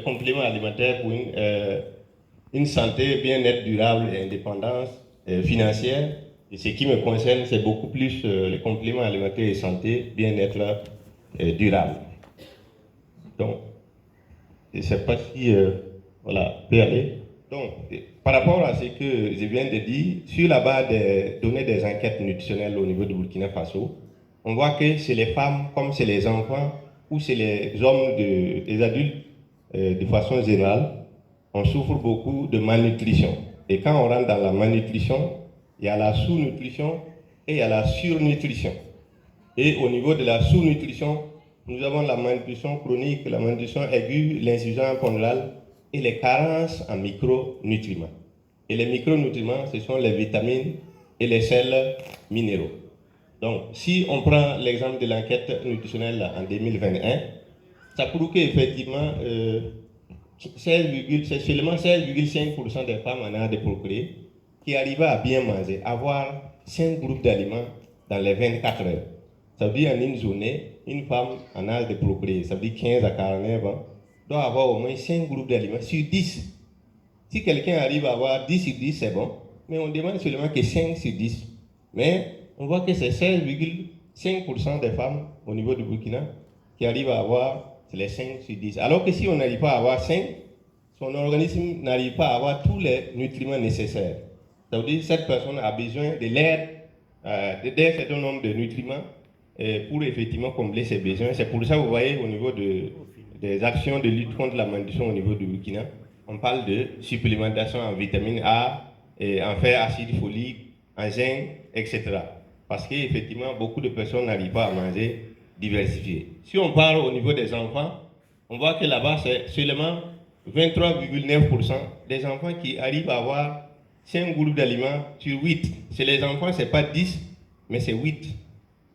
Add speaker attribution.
Speaker 1: compléments alimentaires pour une santé, bien-être durable et indépendance financière. Et ce qui me concerne, c'est beaucoup plus les compléments alimentaires et santé, bien-être durable. Donc, je ne sais pas si, voilà, peut aller. Donc, par rapport à ce que je viens de dire, sur la base des données des enquêtes nutritionnelles au niveau du Burkina Faso, on voit que chez les femmes, comme chez les enfants ou chez les hommes, les adultes, de façon générale, on souffre beaucoup de malnutrition. Et quand on rentre dans la malnutrition, il y a la sous-nutrition et il y a la surnutrition. Et au niveau de la sous-nutrition, nous avons la malnutrition chronique, la malnutrition aiguë, l'insuffisance pondérale et les carences en micronutriments. Et les micronutriments, ce sont les vitamines et les sels minéraux. Donc, si on prend l'exemple de l'enquête nutritionnelle en 2021, ça prouve qu'effectivement, c'est seulement 16,5% des femmes en âge de procréer qui arrivent à bien manger, avoir 5 groupes d'aliments dans les 24 heures. Ça veut dire en une journée, une femme en âge de procréer, ça veut dire 15 à 49 ans, doit avoir au moins 5 groupes d'aliments sur 10. Si quelqu'un arrive à avoir 10 sur 10, c'est bon, mais on demande seulement que 5 sur 10. Mais on voit que c'est 16,5% des femmes au niveau du Burkina qui arrivent à avoir les 5 sur 10. Alors que si on n'arrive pas à avoir 5, son organisme n'arrive pas à avoir tous les nutriments nécessaires. Ça veut dire que cette personne a besoin de l'aide d'un certain nombre de nutriments pour effectivement combler ses besoins. C'est pour ça que vous voyez au niveau des actions de lutte contre la malnutrition au niveau du Burkina, on parle de supplémentation en vitamine A, et en fer acide folique, en zinc, etc. Parce qu'effectivement, beaucoup de personnes n'arrivent pas à manger diversifié. Si on parle au niveau des enfants, on voit que là-bas, c'est seulement 23,9% des enfants qui arrivent à avoir 5 groupes d'aliments sur 8. Chez les enfants, ce n'est pas 10, mais c'est 8.